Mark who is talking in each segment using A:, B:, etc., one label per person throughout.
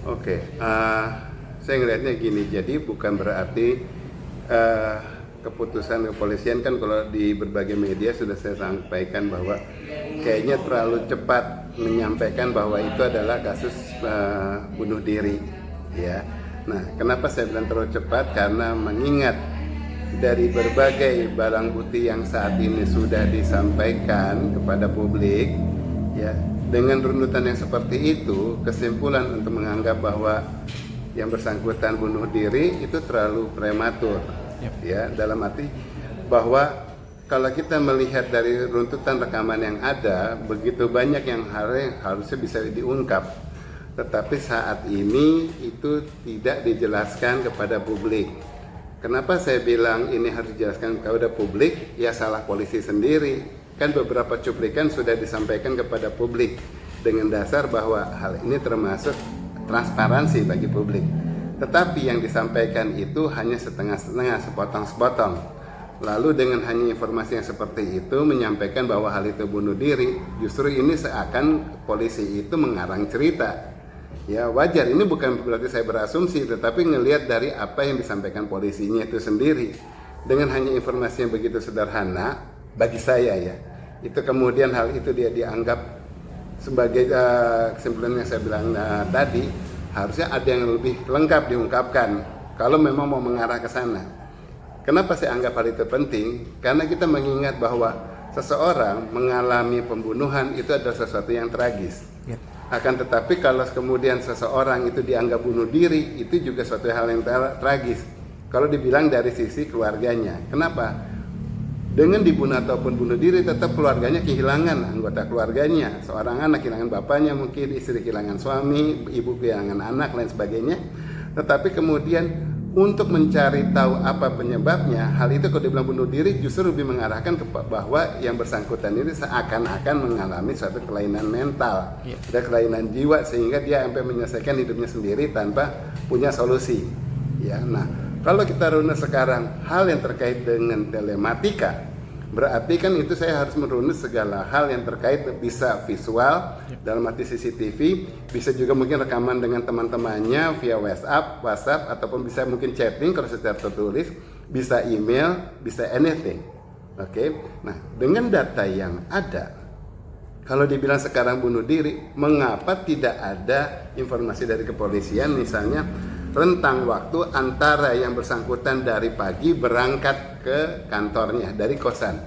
A: Oke, saya ngelihatnya gini, jadi bukan berarti eh, keputusan kepolisian kan kalau di berbagai media sudah saya sampaikan bahwa kayaknya terlalu cepat menyampaikan bahwa itu adalah kasus bunuh diri, ya. Nah, kenapa saya bilang terlalu cepat? Karena mengingat dari berbagai barang bukti yang saat ini sudah disampaikan kepada publik, ya, dengan runutan yang seperti itu, kesimpulan untuk menganggap bahwa yang bersangkutan bunuh diri itu terlalu prematur.
B: Yep.
A: Ya, dalam arti bahwa kalau kita melihat dari runtutan rekaman yang ada, begitu banyak yang harusnya bisa diungkap. Tetapi saat ini itu tidak dijelaskan kepada publik. Kenapa saya bilang ini harus dijelaskan kepada publik? Ya salah polisi sendiri. Kan beberapa cuplikan sudah disampaikan kepada publik dengan dasar bahwa hal ini termasuk transparansi bagi publik. Tetapi yang disampaikan itu hanya setengah-setengah, sepotong-sepotong. Lalu dengan hanya informasi yang seperti itu menyampaikan bahwa hal itu bunuh diri, justru ini seakan polisi itu mengarang cerita. Ya wajar, ini bukan berarti saya berasumsi, tetapi ngelihat dari apa yang disampaikan polisinya itu sendiri. Dengan hanya informasi yang begitu sederhana, bagi saya ya, itu kemudian hal itu dia dianggap sebagai kesimpulan yang saya bilang tadi, harusnya ada yang lebih lengkap diungkapkan kalau memang mau mengarah ke sana. Kenapa saya anggap hal itu penting? Karena kita mengingat bahwa seseorang mengalami pembunuhan itu adalah sesuatu yang tragis.
B: Yep.
A: Akan tetapi kalau kemudian seseorang itu dianggap bunuh diri, itu juga suatu hal yang tragis. Kalau dibilang dari sisi keluarganya. Kenapa? Dengan dibunuh ataupun bunuh diri tetap keluarganya kehilangan anggota keluarganya. Seorang anak kehilangan bapaknya, mungkin istri kehilangan suami, ibu kehilangan anak, lain sebagainya. Tetapi kemudian untuk mencari tahu apa penyebabnya, hal itu kalau dibilang bunuh diri justru lebih mengarahkan ke bahwa yang bersangkutan ini seakan-akan mengalami suatu kelainan mental, ada kelainan jiwa sehingga dia sampai menyelesaikan hidupnya sendiri tanpa punya solusi. Ya, nah kalau kita runut sekarang hal yang terkait dengan telematika, berarti kan itu saya harus merunut segala hal yang terkait bisa visual dalam arti CCTV, bisa juga mungkin rekaman dengan teman-temannya via WhatsApp ataupun bisa mungkin chatting kalau secara tertulis, bisa email, bisa anything. Oke. Nah, dengan data yang ada, kalau dibilang sekarang bunuh diri, mengapa tidak ada informasi dari kepolisian misalnya rentang waktu antara yang bersangkutan dari pagi berangkat ke kantornya dari kosan?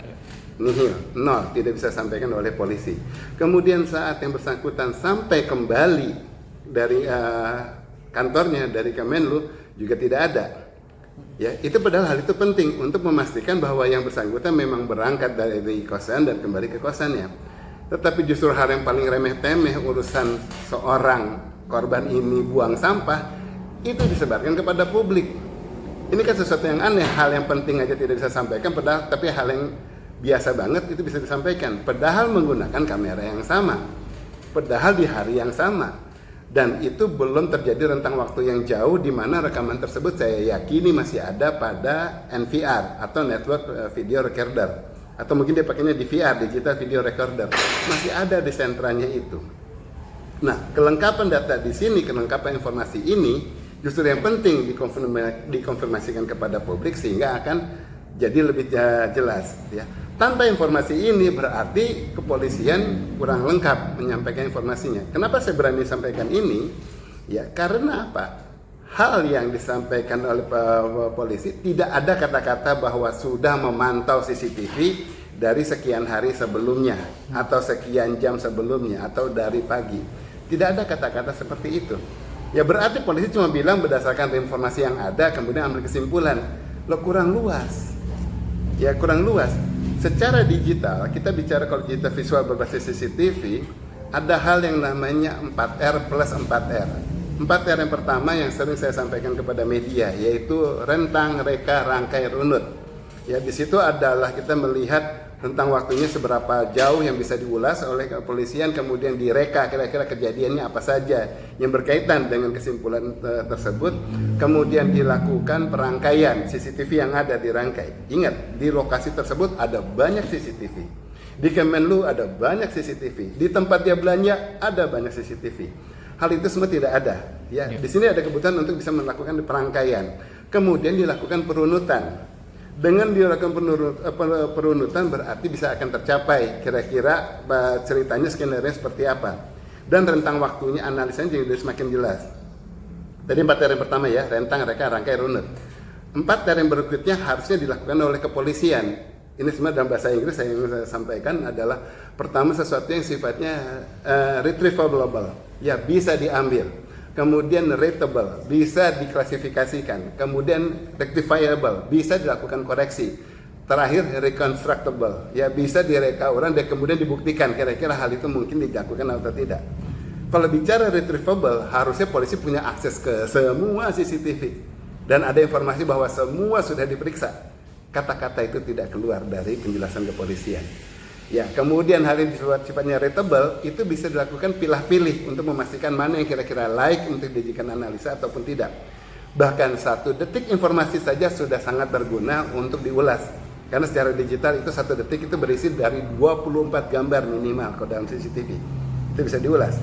A: Nihil, nol, tidak bisa sampaikan oleh polisi. Kemudian saat yang bersangkutan sampai kembali dari kantornya, dari Kemenlu, juga tidak ada. Ya, itu padahal hal itu penting untuk memastikan bahwa yang bersangkutan memang berangkat dari kosan dan kembali ke kosannya. Tetapi justru hal yang paling remeh-temeh, urusan seorang korban ini buang sampah, itu disebarkan kepada publik. Ini kan sesuatu yang aneh, hal yang penting aja tidak bisa sampaikan, padahal tapi hal yang biasa banget itu bisa disampaikan, padahal menggunakan kamera yang sama, padahal di hari yang sama, dan itu belum terjadi rentang waktu yang jauh di mana rekaman tersebut saya yakini masih ada pada NVR atau Network Video Recorder, atau mungkin dia pakainya DVR, Digital Video Recorder, masih ada di sentranya itu. Nah, kelengkapan data di sini, kelengkapan informasi ini justru yang penting dikonfirmasikan kepada publik sehingga akan jadi lebih jelas. Ya. Tanpa informasi ini berarti kepolisian kurang lengkap menyampaikan informasinya. Kenapa saya berani sampaikan ini? Ya karena apa? Hal yang disampaikan oleh polisi tidak ada kata-kata bahwa sudah memantau CCTV dari sekian hari sebelumnya atau sekian jam sebelumnya atau dari pagi. Tidak ada kata-kata seperti itu. Ya berarti polisi cuma bilang berdasarkan informasi yang ada kemudian ambil kesimpulan. Lo kurang luas. Ya kurang luas. Secara digital, kita bicara kalau digital visual berbasis CCTV, ada hal yang namanya 4R plus 4R. 4R yang pertama yang sering saya sampaikan kepada media, yaitu rentang, reka, rangkai, runut. Ya di situ adalah kita melihat tentang waktunya seberapa jauh yang bisa diulas oleh kepolisian, kemudian direka kira-kira kejadiannya apa saja yang berkaitan dengan kesimpulan tersebut, kemudian dilakukan perangkaian CCTV yang ada dirangkai. Ingat, di lokasi tersebut ada banyak CCTV. Di Kemenlu ada banyak CCTV. Di tempat dia belanja ada banyak CCTV. Hal itu semua tidak ada. Ya, di sini ada kebutuhan untuk bisa melakukan perangkaian. Kemudian dilakukan perunutan. Dengan dilakukan perunutan berarti bisa akan tercapai kira-kira ceritanya skenario seperti apa. Dan rentang waktunya analisanya jadi semakin jelas. Tadi 4 hari pertama ya, rentang, reka, rangkai, runut. 4 hari yang berikutnya harusnya dilakukan oleh kepolisian. Ini semua dalam bahasa Inggris yang saya sampaikan adalah pertama sesuatu yang sifatnya retrievable, ya bisa diambil. Kemudian rateable, bisa diklasifikasikan. Kemudian rectifiable, bisa dilakukan koreksi. Terakhir reconstructible, ya bisa direka ulang dan kemudian dibuktikan kira-kira hal itu mungkin dilakukan atau tidak. Kalau bicara retrievable, harusnya polisi punya akses ke semua CCTV dan ada informasi bahwa semua sudah diperiksa. Kata-kata itu tidak keluar dari penjelasan kepolisian. Ya, kemudian hal yang sifatnya rateable itu bisa dilakukan pilah-pilih untuk memastikan mana yang kira-kira layak untuk dijadikan analisa ataupun tidak. Bahkan 1 detik informasi saja sudah sangat berguna untuk diulas. Karena secara digital itu 1 detik itu berisi dari 24 gambar minimal kalau dalam CCTV. Itu bisa diulas.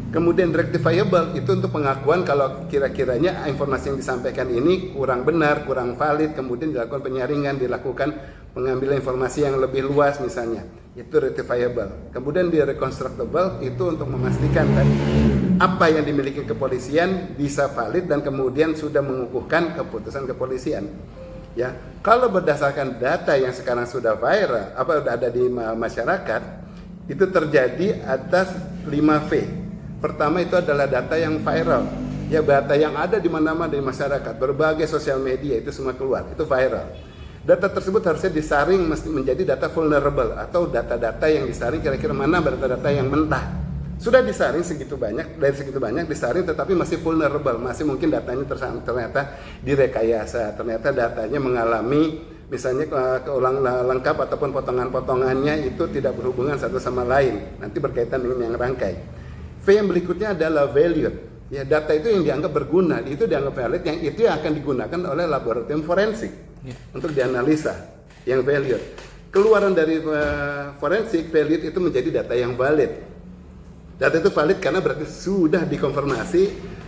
A: Kemudian rectifiable itu untuk pengakuan kalau kira-kiranya informasi yang disampaikan ini kurang benar, kurang valid, kemudian dilakukan penyaringan, dilakukan pengambilan informasi yang lebih luas misalnya. Itu rectifiable. Kemudian di reconstructible itu untuk memastikan kan, apa yang dimiliki kepolisian bisa valid dan kemudian sudah mengukuhkan keputusan kepolisian. Ya, kalau berdasarkan data yang sekarang sudah viral, ada di masyarakat, itu terjadi atas 5V. Pertama itu adalah data yang viral, ya data yang ada di mana-mana di masyarakat, berbagai sosial media itu semua keluar, itu viral. Data tersebut harusnya disaring menjadi data vulnerable atau data-data yang disaring kira-kira mana data-data yang mentah. Sudah disaring segitu banyak, dari segitu banyak disaring tetapi masih vulnerable, masih mungkin datanya ternyata direkayasa, ternyata datanya mengalami misalnya keulang lengkap ataupun potongan-potongannya itu tidak berhubungan satu sama lain, nanti berkaitan dengan yang rangkai. V yang berikutnya adalah valued. Ya, data itu yang dianggap berguna, itu dianggap valid, yang itu yang akan digunakan oleh laboratorium forensik untuk dianalisa, yang valued. Keluaran dari forensik, valued itu menjadi data yang valid. Data itu valid karena berarti sudah dikonfirmasi,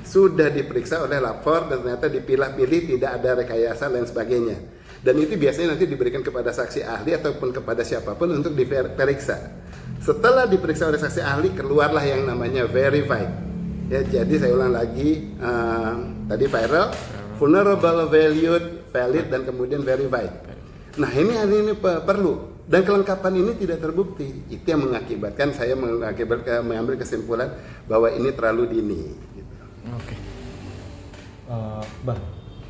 A: sudah diperiksa oleh lapor dan ternyata dipilah-pilih, tidak ada rekayasa dan sebagainya. Dan itu biasanya nanti diberikan kepada saksi ahli ataupun kepada siapapun untuk diperiksa. Setelah diperiksa oleh saksi ahli, keluarlah yang namanya verified. Ya, jadi saya ulang lagi, tadi viral, vulnerable, valued, valid, dan kemudian verified. Nah ini perlu, dan kelengkapan ini tidak terbukti. Itu yang mengakibatkan saya mengambil kesimpulan bahwa ini terlalu dini. Gitu.
B: Oke.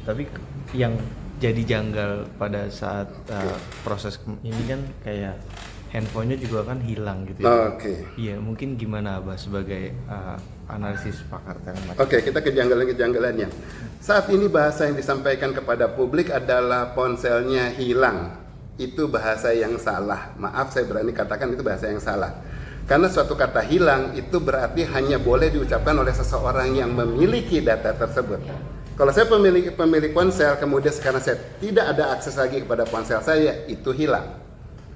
B: Tapi yang jadi janggal pada saat proses ini kan kayak handphonenya juga kan hilang gitu ya.
A: Oke.
B: Iya, mungkin gimana Abah sebagai analisis pakar teknologi?
A: Oke, kita kejanggalan-kejanggalannya. Saat ini bahasa yang disampaikan kepada publik adalah ponselnya hilang. Itu bahasa yang salah. Maaf, saya berani katakan itu bahasa yang salah. Karena suatu kata hilang itu berarti hanya boleh diucapkan oleh seseorang yang memiliki data tersebut. Kalau saya pemilik ponsel, kemudian sekarang saya tidak ada akses lagi kepada ponsel saya, itu hilang.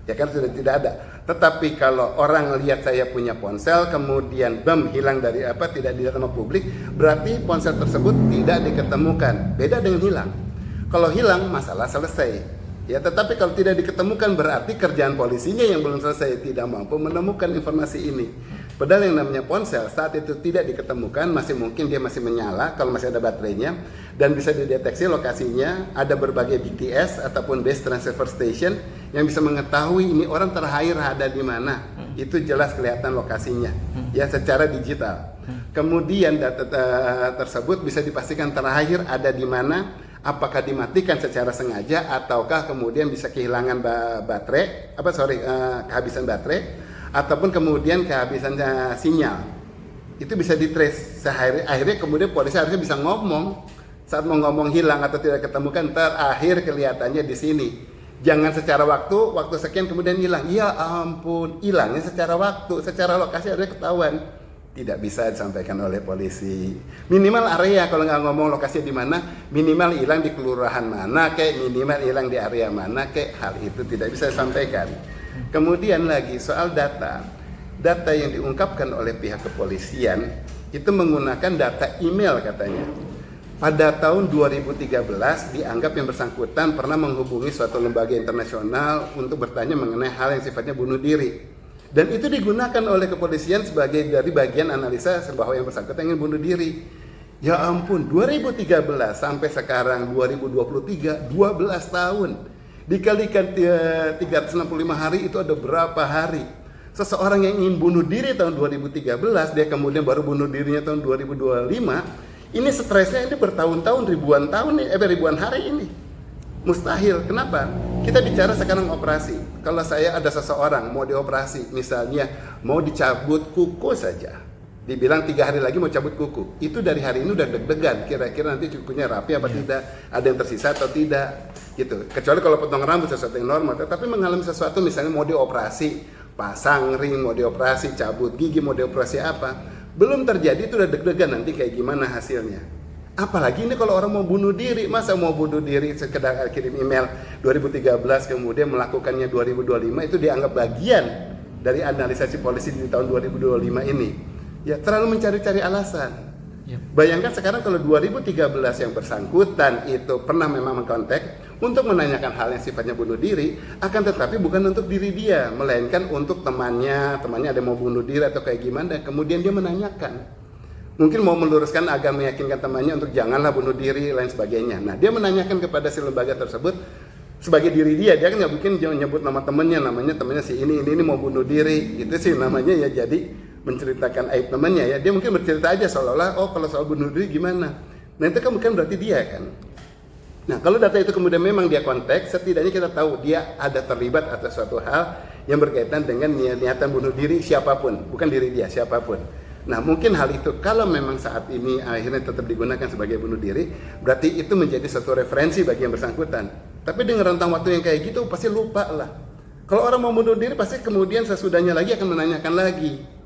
A: Ya kan sudah tidak ada. Tetapi kalau orang lihat saya punya ponsel kemudian hilang dari tidak dilihat sama publik, berarti ponsel tersebut tidak diketemukan. Beda dengan hilang. Kalau hilang masalah selesai. Ya, tetapi kalau tidak diketemukan berarti kerjaan polisinya yang belum selesai, tidak mampu menemukan informasi ini. Padahal yang namanya ponsel saat itu tidak diketemukan, masih mungkin dia masih menyala kalau masih ada baterainya dan bisa dideteksi lokasinya, ada berbagai BTS ataupun Base Transfer Station yang bisa mengetahui ini orang terakhir ada di mana. Itu jelas kelihatan lokasinya ya secara digital. Kemudian data tersebut bisa dipastikan terakhir ada di mana, apakah dimatikan secara sengaja ataukah kemudian bisa kehilangan kehabisan baterai ataupun kemudian kehabisan sinyal. Itu bisa ditrace. Akhirnya kemudian polisi harusnya bisa ngomong saat mau ngomong hilang atau tidak ketemukan, terakhir kelihatannya di sini. Jangan secara waktu sekian kemudian hilang. Ya ampun, hilangnya secara waktu, secara lokasi harusnya ketahuan. Tidak bisa disampaikan oleh polisi. Minimal area, kalau nggak ngomong lokasi di mana, minimal hilang di kelurahan mana, minimal hilang di area mana, hal itu tidak bisa disampaikan. Kemudian lagi soal data yang diungkapkan oleh pihak kepolisian itu menggunakan data email katanya. Pada tahun 2013 dianggap yang bersangkutan pernah menghubungi suatu lembaga internasional untuk bertanya mengenai hal yang sifatnya bunuh diri. Dan itu digunakan oleh kepolisian sebagai dari bagian analisa bahwa yang bersangkutan ingin bunuh diri. Ya ampun, 2013 sampai sekarang 2023, 12 tahun. Dikalikan 365 hari itu ada berapa hari? Seseorang yang ingin bunuh diri tahun 2013, dia kemudian baru bunuh dirinya tahun 2025. Ini stresnya ini bertahun-tahun, ribuan hari ini. Mustahil. Kenapa? Kita bicara sekarang operasi. Kalau saya ada seseorang mau dioperasi, misalnya mau dicabut kuku saja, dibilang 3 hari lagi mau cabut kuku, itu dari hari ini udah deg-degan. Kira-kira nanti kukunya rapi apa tidak, ada yang tersisa atau tidak, gitu. Kecuali kalau potong rambut sesuatu yang normal. Tetapi mengalami sesuatu, misalnya mau dioperasi, pasang ring, mau dioperasi, cabut gigi, mau dioperasi apa, belum terjadi itu udah deg-degan nanti kayak gimana hasilnya. Apalagi ini kalau orang mau bunuh diri, masa mau bunuh diri sekedar kirim email 2013 kemudian melakukannya 2025, itu dianggap bagian dari analisasi polisi di tahun 2025 ini. Ya terlalu mencari-cari alasan. Bayangkan sekarang kalau 2013 yang bersangkutan itu pernah memang mengkontak untuk menanyakan hal yang sifatnya bunuh diri, akan tetapi bukan untuk diri dia, melainkan untuk temannya ada yang mau bunuh diri atau kayak gimana, kemudian dia menanyakan. Mungkin mau meluruskan agar meyakinkan temannya untuk janganlah bunuh diri, lain sebagainya. Nah, dia menanyakan kepada si lembaga tersebut sebagai diri dia kan nggak mungkin nyebut nama temannya, namanya temannya si ini mau bunuh diri, gitu sih namanya ya. Jadi menceritakan aib temannya ya, dia mungkin bercerita aja seolah-olah oh kalau soal bunuh diri gimana. Nah itu kan bukan berarti dia kan. Nah kalau data itu kemudian memang dia konteks, setidaknya kita tahu dia ada terlibat atas suatu hal yang berkaitan dengan niatan bunuh diri siapapun, bukan diri dia, siapapun. Nah mungkin hal itu kalau memang saat ini akhirnya tetap digunakan sebagai bunuh diri, berarti itu menjadi satu referensi bagi yang bersangkutan. Tapi dengan rentang waktu yang kayak gitu pasti lupa lah. Kalau orang mau bunuh diri pasti kemudian sesudahnya lagi akan menanyakan lagi.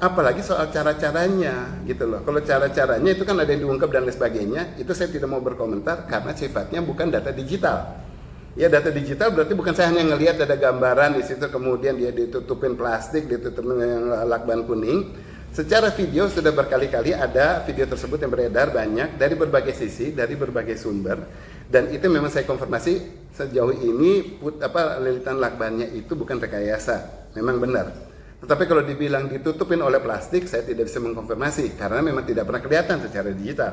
A: Apalagi soal cara-caranya gitu loh. Kalau cara-caranya itu kan ada yang diungkap dan lain sebagainya, itu saya tidak mau berkomentar karena sifatnya bukan data digital. Ya data digital berarti bukan saya hanya ngelihat ada gambaran di situ kemudian dia ditutupin plastik, ditutupin lakban kuning. Secara video sudah berkali-kali ada video tersebut yang beredar banyak dari berbagai sisi, dari berbagai sumber, dan itu memang saya konfirmasi sejauh ini lilitan lakbannya itu bukan rekayasa, memang benar. Tetapi kalau dibilang ditutupin oleh plastik, saya tidak bisa mengkonfirmasi karena memang tidak pernah kelihatan secara digital.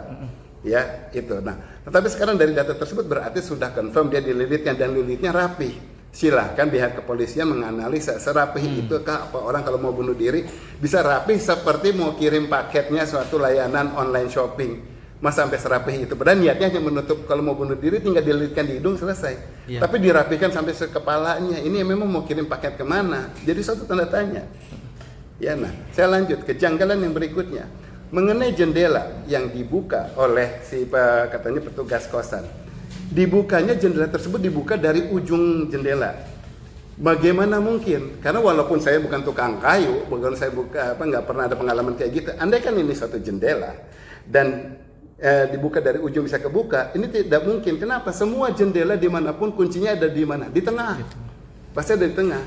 A: Ya, itu. Nah, tetapi sekarang dari data tersebut berarti sudah confirm dia dililitkan dan lilitnya rapi. Silahkan pihak kepolisian menganalisa serapih itu kah apa orang kalau mau bunuh diri bisa rapih seperti mau kirim paketnya suatu layanan online shopping. Mas sampai serapih itu. Padahal niatnya hanya menutup kalau mau bunuh diri tinggal dililitkan di hidung selesai. Tapi dirapikan sampai sekepalanya. Ini memang mau kirim paket kemana? Jadi suatu tanda tanya. Ya, nah, saya lanjut kejanggalan yang berikutnya mengenai jendela yang dibuka oleh katanya petugas kosan. Dibukanya jendela tersebut dibuka dari ujung jendela. Bagaimana mungkin? Karena walaupun saya bukan tukang kayu, bukan saya nggak pernah ada pengalaman kayak gitu. Andai kan ini suatu jendela dan dibuka dari ujung bisa kebuka, ini tidak mungkin. Kenapa? Semua jendela dimanapun kuncinya ada di mana? Di tengah. Pasti ada di tengah.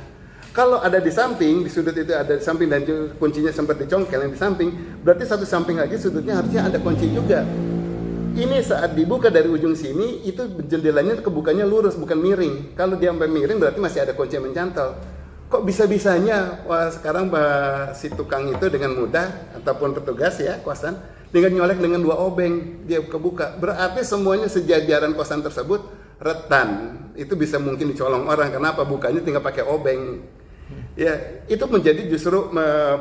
A: Kalau ada di samping, di sudut itu ada di samping dan kuncinya sempat dicongkel yang di samping, berarti satu samping lagi sudutnya harusnya ada kunci juga. Ini saat dibuka dari ujung sini, itu jendelanya kebukanya lurus, bukan miring. Kalau dia sampai miring berarti masih ada kunci yang mencantol. Kok bisa-bisanya sekarang si tukang itu dengan mudah, ataupun petugas ya, kosan, dengan nyolek dengan 2 obeng, dia kebuka. Berarti semuanya sejajaran kosan tersebut retan. Itu bisa mungkin dicolong orang, kenapa bukanya tinggal pakai obeng. Ya, itu menjadi justru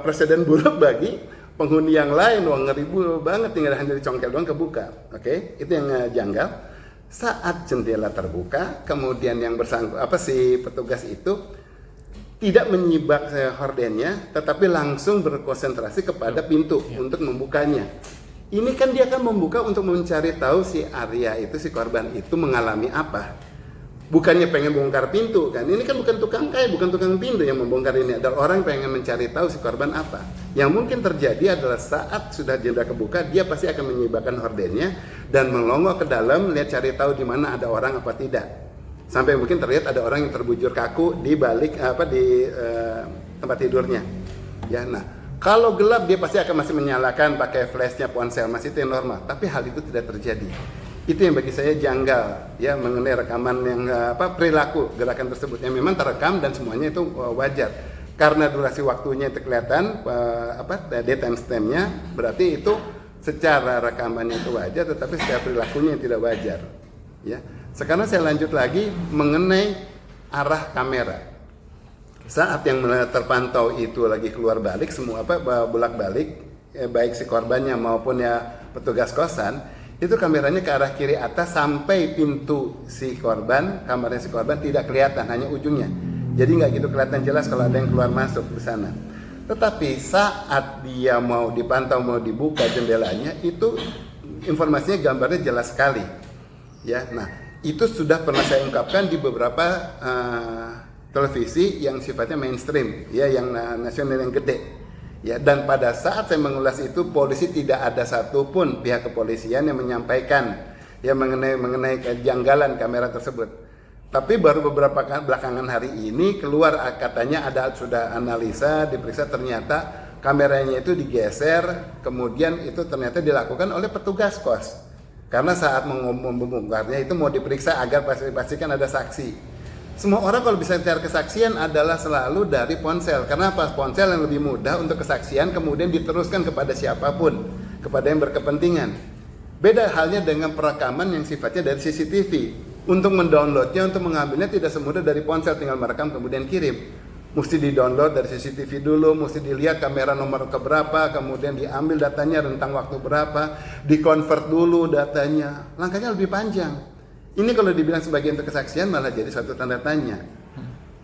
A: presiden buruk bagi penghuni yang lain. Wah ngeri banget tinggal hanya dicongkel doang kebuka. Oke, itu yang janggal. Saat jendela terbuka, kemudian yang si petugas itu tidak menyibak hordennya, tetapi langsung berkonsentrasi kepada pintu untuk membukanya. Ini kan dia akan membuka untuk mencari tahu si Arya itu, si korban itu mengalami apa. Bukannya pengen bongkar pintu kan, ini kan bukan tukang kayu, bukan tukang pintu yang membongkar ini, adalah orang pengen mencari tahu si korban apa. Yang mungkin terjadi adalah saat sudah jendela kebuka, dia pasti akan menyibakkan hordennya dan melongok ke dalam, lihat cari tahu di mana ada orang apa tidak. Sampai mungkin terlihat ada orang yang terbujur kaku di balik tempat tidurnya. Ya, nah Kalau gelap dia pasti akan masih menyalakan pakai flashnya ponsel, masih itu yang normal. Tapi hal itu tidak terjadi. Itu yang bagi saya janggal ya mengenai rekaman yang perilaku gerakan tersebut yang memang terekam dan semuanya itu wajar. Karena durasi waktunya itu kelihatan daytime stamp-nya, berarti itu secara rekamannya itu wajar, tetapi secara perilakunya yang tidak wajar. Ya. Sekarang saya lanjut lagi mengenai arah kamera. Saat yang terpantau itu lagi keluar balik semua bolak-balik baik si korbannya maupun ya petugas kosan, itu kameranya ke arah kiri atas sampai pintu si korban, kamarnya si korban tidak kelihatan, hanya ujungnya. Jadi nggak gitu kelihatan jelas kalau ada yang keluar masuk di sana. Tetapi saat dia mau dipantau, mau dibuka jendelanya, itu informasinya gambarnya jelas sekali. Ya, nah itu sudah pernah saya ungkapkan di beberapa televisi yang sifatnya mainstream, ya yang nasional yang gede. Ya, dan pada saat saya mengulas itu, polisi tidak ada satupun pihak kepolisian yang menyampaikan ya mengenai kejanggalan kamera tersebut. Tapi baru beberapa belakangan hari ini keluar katanya sudah analisa, diperiksa, ternyata kameranya itu digeser, kemudian itu ternyata dilakukan oleh petugas kos. Karena saat membongkarnya itu mau diperiksa agar pastikan ada saksi. Semua orang kalau bisa cari kesaksian adalah selalu dari ponsel. Karena apa? Ponsel yang lebih mudah untuk kesaksian kemudian diteruskan kepada siapapun, kepada yang berkepentingan. Beda halnya dengan perekaman yang sifatnya dari CCTV. Untuk mendownloadnya, untuk mengambilnya tidak semudah dari ponsel, tinggal merekam kemudian kirim. Mesti di-download dari CCTV dulu, mesti dilihat kamera nomor keberapa, kemudian diambil datanya rentang waktu berapa, di-convert dulu datanya. Langkahnya lebih panjang. Ini kalau dibilang sebagai untuk kesaksian malah jadi suatu tanda tanya.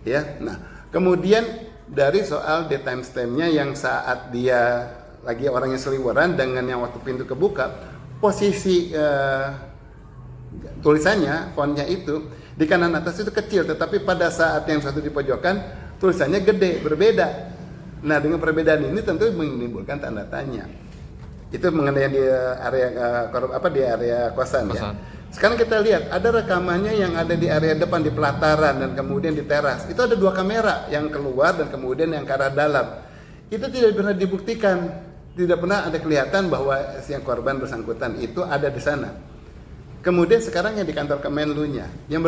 A: Ya, nah kemudian dari soal daytime stamp-nya yang saat dia lagi orangnya seliweran dengan yang waktu pintu kebuka, posisi tulisannya, fontnya itu di kanan atas itu kecil, tetapi pada saat yang satu di pojokan tulisannya gede, berbeda. Nah dengan perbedaan ini tentu menimbulkan tanda tanya. Itu mengenai di area di area kosan. Ya. Sekarang kita lihat ada rekamannya yang ada di area depan di pelataran dan kemudian di teras. Itu ada 2 kamera yang keluar dan kemudian yang ke arah dalam. Itu tidak pernah dibuktikan, tidak pernah ada kelihatan bahwa yang korban bersangkutan itu ada di sana. Kemudian sekarang yang di kantor Kemenlu-nya, yang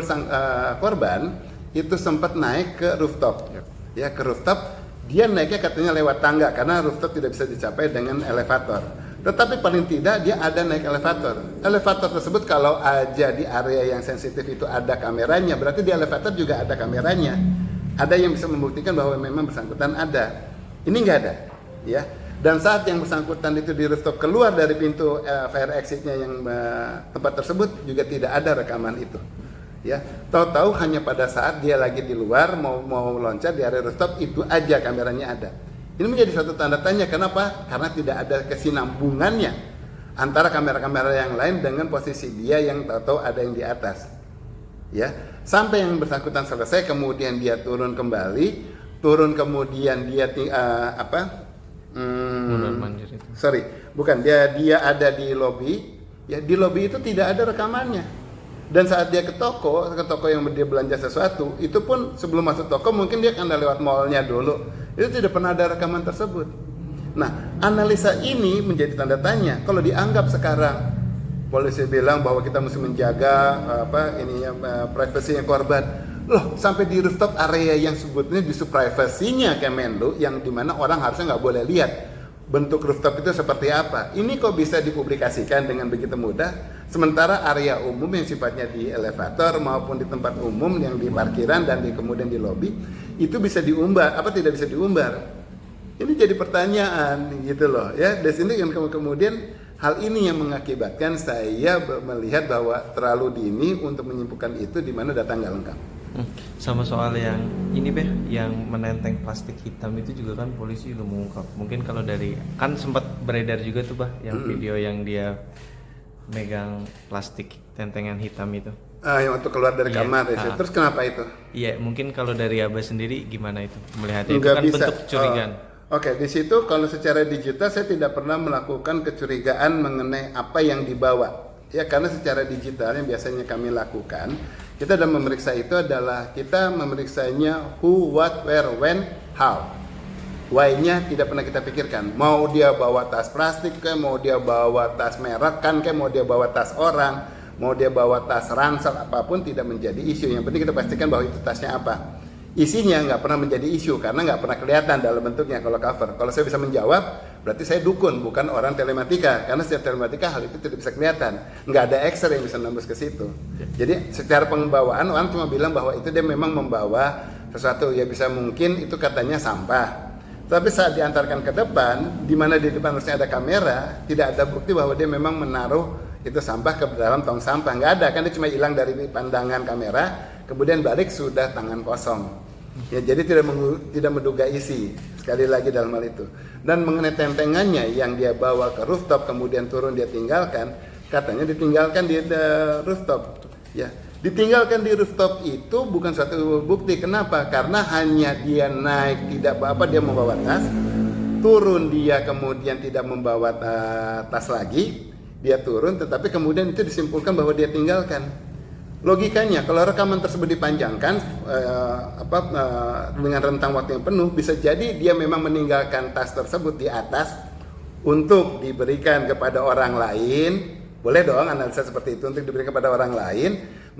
A: korban itu sempat naik ke rooftop. Ya, ke rooftop, dia naiknya katanya lewat tangga karena rooftop tidak bisa dicapai dengan elevator. Tetapi paling tidak dia ada naik elevator. Elevator tersebut kalau aja di area yang sensitif itu ada kameranya, berarti di elevator juga ada kameranya. Ada yang bisa membuktikan bahwa memang bersangkutan ada. Ini nggak ada, ya. Dan saat yang bersangkutan itu di rooftop keluar dari pintu fire exit-nya yang tempat tersebut juga tidak ada rekaman itu. Ya, tahu-tahu hanya pada saat dia lagi di luar mau loncat di area rooftop itu aja kameranya ada. Ini menjadi suatu tanda tanya, kenapa? Karena tidak ada kesinambungannya antara kamera-kamera yang lain dengan posisi dia yang tahu-tahu ada yang di atas. Ya, sampai yang bersangkutan selesai, kemudian dia turun kembali, kemudian dia dia ada di lobi. Ya, di lobi itu tidak ada rekamannya. Dan saat dia ke toko yang dia belanja sesuatu, itu pun sebelum masuk toko mungkin dia akan lewat mallnya dulu. Itu tidak pernah ada rekaman tersebut. Nah, analisa ini menjadi tanda tanya. Kalau dianggap sekarang polisi bilang bahwa kita mesti menjaga privasinya korban. Loh, sampai di rooftop area yang sebetulnya justru privasinya Kemenlu yang dimana orang harusnya nggak boleh lihat bentuk rooftop itu seperti apa. Ini kok bisa dipublikasikan dengan begitu mudah? Sementara area umum yang sifatnya di elevator maupun di tempat umum yang di parkiran dan kemudian di lobi itu bisa diumbar, tidak bisa diumbar? Ini jadi pertanyaan gitu loh ya. Dari sini kan kemudian hal ini yang mengakibatkan saya melihat bahwa terlalu dini untuk menyimpulkan itu di mana data nggak lengkap.
B: Sama soal yang ini yang menenteng plastik hitam itu juga kan polisi udah mengungkap. Mungkin kalau dari kan sempat beredar juga tuh yang video yang dia megang plastik tentengan hitam itu.
A: Yang waktu keluar dari kamar itu. Terus kenapa itu?
B: Iya, mungkin kalau dari Abah sendiri gimana itu melihatnya?
A: Nggak
B: itu kan
A: bisa.
B: Bentuk curigaan.
A: Oke, di situ kalau secara digital saya tidak pernah melakukan kecurigaan mengenai apa yang dibawa. Ya, karena secara digital yang biasanya kami lakukan, kita dalam memeriksa itu adalah kita memeriksanya who, what, where, when, how. Why-nya tidak pernah kita pikirkan. Mau dia bawa tas plastik kayak, mau dia bawa tas merek kan kayak, mau dia bawa tas orang, mau dia bawa tas ransel, apapun tidak menjadi isu. Yang penting kita pastikan bahwa itu tasnya apa. Isinya nggak pernah menjadi isu karena nggak pernah kelihatan dalam bentuknya kalau cover. Kalau saya bisa menjawab, berarti saya dukun, bukan orang telematika. Karena secara telematika hal itu tidak bisa kelihatan. Nggak ada X-ray yang bisa nembus ke situ. Jadi secara pembawaan orang cuma bilang bahwa itu dia memang membawa sesuatu. Ya bisa mungkin itu katanya sampah. Tapi saat diantarkan ke depan, di mana di depan harusnya ada kamera, tidak ada bukti bahwa dia memang menaruh itu sampah ke dalam tong sampah. Nggak ada, kan dia cuma hilang dari pandangan kamera, kemudian balik sudah tangan kosong. Ya, jadi tidak menduga isi, sekali lagi dalam hal itu. Dan mengenai tentengannya yang dia bawa ke rooftop, kemudian turun dia tinggalkan, katanya ditinggalkan di rooftop. Ya, ditinggalkan di rooftop itu bukan suatu bukti. Kenapa? Karena hanya dia naik tidak apa-apa, dia membawa tas, turun dia kemudian tidak membawa tas lagi, dia turun, tetapi kemudian itu disimpulkan bahwa dia tinggalkan. Logikanya kalau rekaman tersebut dipanjangkan dengan rentang waktu yang penuh, bisa jadi dia memang meninggalkan tas tersebut di atas untuk diberikan kepada orang lain. Boleh dong analisa seperti itu, untuk diberikan kepada orang lain.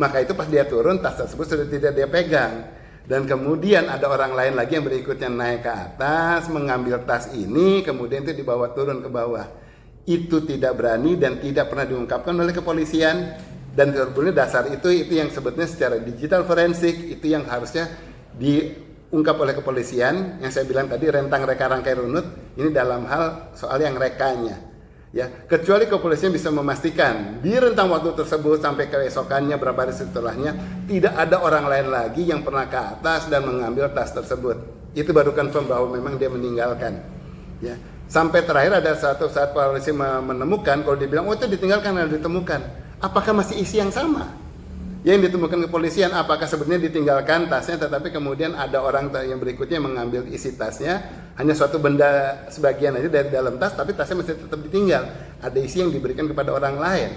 A: Maka itu pas dia turun, tas tersebut sudah tidak dia pegang. Dan kemudian ada orang lain lagi yang berikutnya naik ke atas, mengambil tas ini, kemudian itu dibawa turun ke bawah. Itu tidak berani dan tidak pernah diungkapkan oleh kepolisian. Dan sebetulnya dasar itu yang sebetulnya secara digital forensik, itu yang harusnya diungkap oleh kepolisian. Yang saya bilang tadi, rentang reka rangkai runut, ini dalam hal soal yang rekanya. Ya, kecuali kepolisian bisa memastikan di rentang waktu tersebut sampai keesokannya berapa hari setelahnya tidak ada orang lain lagi yang pernah ke atas dan mengambil tas tersebut. Itu baru confirm bahwa memang dia meninggalkan. Ya, sampai terakhir ada satu saat polisi menemukan, kalau dibilang oh itu ditinggalkan dan ditemukan, apakah masih isi yang sama? Yang ditemukan kepolisian, apakah sebenarnya ditinggalkan tasnya, tetapi kemudian ada orang yang berikutnya mengambil isi tasnya, hanya suatu benda sebagian aja dari dalam tas, tapi tasnya masih tetap ditinggal. Ada isi yang diberikan kepada orang lain.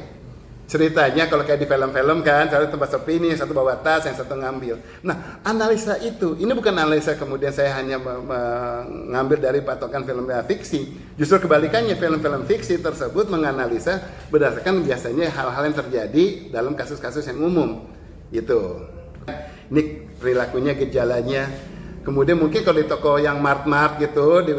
A: Ceritanya kalau kayak di film-film kan, satu tempat sepi nih, satu bawa tas, yang satu ngambil. Nah, analisa itu, ini bukan analisa kemudian saya hanya mengambil dari patokan film fiksi. Justru kebalikannya, film-film fiksi tersebut menganalisa berdasarkan biasanya hal-hal yang terjadi dalam kasus-kasus yang umum. Gitu. Ini perilakunya, gejalanya. Kemudian mungkin kalau di toko yang mart-mart gitu, di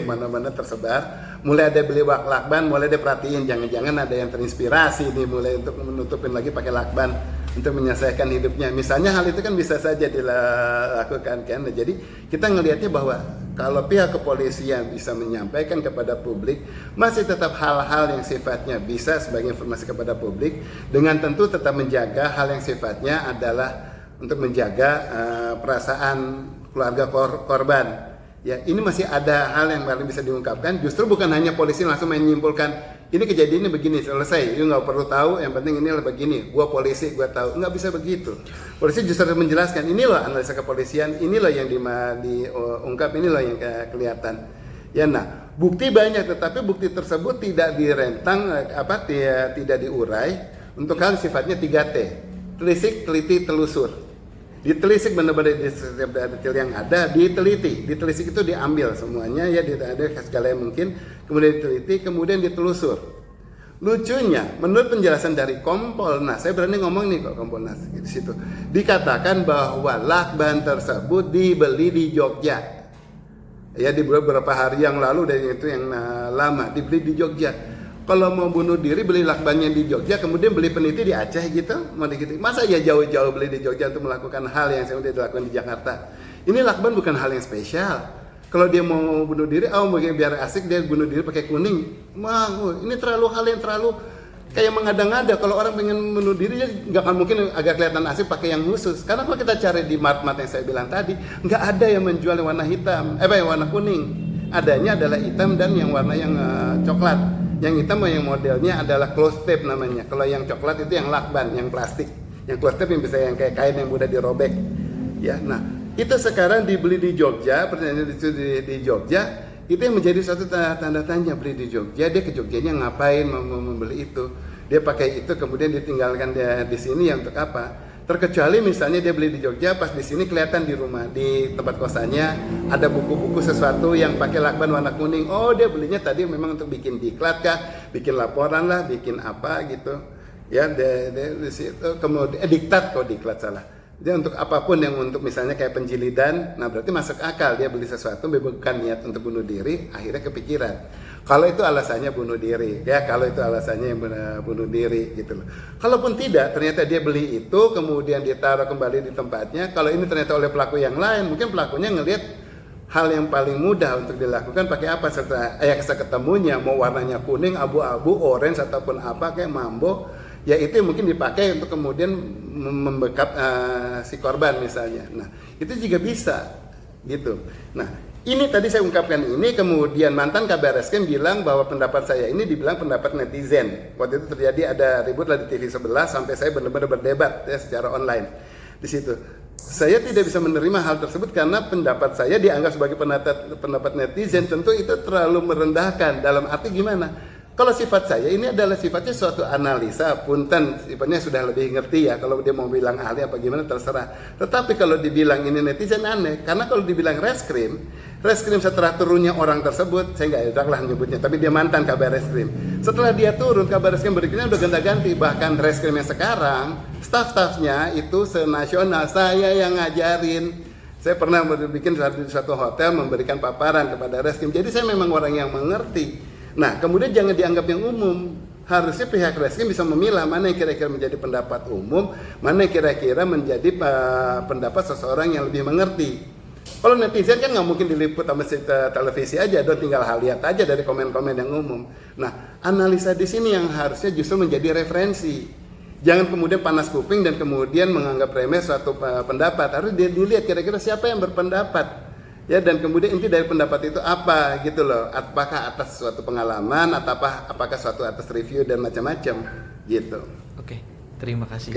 A: mana-mana tersebar, mulai ada beli lakban, mulai ada perhatiin, jangan-jangan ada yang terinspirasi nih, mulai untuk menutupin lagi pakai lakban untuk menyelesaikan hidupnya. Misalnya hal itu kan bisa saja dilakukan kan. Jadi kita ngelihatnya bahwa kalau pihak kepolisian bisa menyampaikan kepada publik, masih tetap hal-hal yang sifatnya bisa sebagai informasi kepada publik, dengan tentu tetap menjaga hal yang sifatnya adalah untuk menjaga perasaan keluarga korban. Ya, ini masih ada hal yang paling bisa diungkapkan. Justru bukan hanya polisi langsung menyimpulkan ini kejadiannya begini, selesai. Lu nggak perlu tahu, yang penting ini begini. Gua polisi, gua tahu. Nggak bisa begitu. Polisi justru menjelaskan, ini loh analisa kepolisian, ini loh yang diungkap, ini loh yang kelihatan. Ya, nah, bukti banyak, tetapi bukti tersebut tidak direntang, tidak diurai untuk hal sifatnya 3T. Telisik, teliti, telusur. Ditelisik benar-benar di setiap detail yang ada, diteliti. Ditelisik itu diambil semuanya, ya, ada segala yang mungkin, kemudian diteliti, kemudian ditelusur. Lucunya, menurut penjelasan dari Kompolnas, saya berani ngomong nih kok Kompolnas di situ, dikatakan bahwa lakban tersebut dibeli di Jogja. Ya, di beberapa hari yang lalu, dan itu yang lama, dibeli di Jogja. Kalau mau bunuh diri beli lakbannya di Jogja, kemudian beli peniti di Aceh gitu, mau gitu. Masa ya jauh-jauh beli di Jogja untuk melakukan hal yang sudah dilakukan di Jakarta? Ini lakban bukan hal yang spesial. Kalau dia mau bunuh diri, mungkin biar asik dia bunuh diri pakai kuning. Ini terlalu hal yang terlalu kayak mengada-ngada. Kalau orang pengen bunuh diri, ya nggak akan mungkin agak kelihatan asik pakai yang khusus. Karena kalau kita cari di mart-mart yang saya bilang tadi, nggak ada yang menjual yang warna hitam, yang warna kuning. Adanya adalah hitam dan yang warna yang coklat. Yang hitam yang modelnya adalah close tape namanya. Kalau yang coklat itu yang lakban, yang plastik. Yang close tape yang bisa yang kayak kain yang mudah dirobek. Ya, nah itu sekarang dibeli di Jogja, pertanyaan itu di Jogja, itu yang menjadi satu tanda tanya. Beli di Jogja, dia ke Jogjanya ngapain membeli itu? Dia pakai itu kemudian ditinggalkan dia di sini ya untuk apa? Terkecuali misalnya dia beli di Jogja, pas di sini kelihatan di rumah, di tempat kosannya ada buku-buku sesuatu yang pakai lakban warna kuning. Oh, dia belinya tadi memang untuk bikin diklat kah, bikin laporan lah, bikin apa gitu. Ya, di situ kemudian diktat kok, diklat salah. Dia untuk apapun yang untuk misalnya kayak penjilidan, nah berarti masuk akal dia beli sesuatu bukan niat untuk bunuh diri, akhirnya kepikiran. Kalau itu alasannya bunuh diri, ya kalau itu alasannya yang bunuh diri gitu loh. Kalaupun tidak, ternyata dia beli itu, kemudian ditaruh kembali di tempatnya. Kalau ini ternyata oleh pelaku yang lain, mungkin pelakunya ngelihat hal yang paling mudah untuk dilakukan pakai apa setelah ketemunya, mau warnanya kuning, abu-abu, orange ataupun apa kayak mambo, ya itu yang mungkin dipakai untuk kemudian membekap si korban misalnya. Nah itu juga bisa gitu. Nah ini tadi saya ungkapkan ini, kemudian mantan Kabar Reskrim bilang bahwa pendapat saya ini dibilang pendapat netizen. Waktu itu terjadi ada ribut lah di TV 11 sampai saya benar-benar berdebat ya secara online di situ. Saya tidak bisa menerima hal tersebut karena pendapat saya dianggap sebagai pendapat netizen, tentu itu terlalu merendahkan. Dalam arti gimana? Kalau sifat saya ini adalah sifatnya suatu analisa, punten sifatnya sudah lebih ngerti ya. Kalau dia mau bilang ahli apa gimana terserah. Tetapi kalau dibilang ini netizen aneh, karena kalau dibilang reskrim setelah turunnya orang tersebut, saya nggak enak lah nyebutnya, tapi dia mantan Kabar Reskrim. Setelah dia turun, Kabar Reskrim berikutnya udah gonta-ganti. Bahkan reskrim yang sekarang, staf-stafnya itu senasional, saya yang ngajarin. Saya pernah bikin di satu hotel memberikan paparan kepada reskrim. Jadi saya memang orang yang mengerti. Nah, kemudian jangan dianggap yang umum. Harusnya pihak reskrim bisa memilah mana yang kira-kira menjadi pendapat umum, mana yang kira-kira menjadi pendapat seseorang yang lebih mengerti. Kalau netizen kan nggak mungkin diliput sama televisi aja, tinggal lihat aja dari komen-komen yang umum. Nah, analisa di sini yang harusnya justru menjadi referensi. Jangan kemudian panas kuping dan kemudian menganggap remeh suatu pendapat. Harus dilihat kira-kira siapa yang berpendapat. Ya, dan kemudian inti dari pendapat itu apa gitu loh, apakah atas suatu pengalaman atau apakah suatu atas review dan macam-macam gitu.
B: Oke, terima kasih.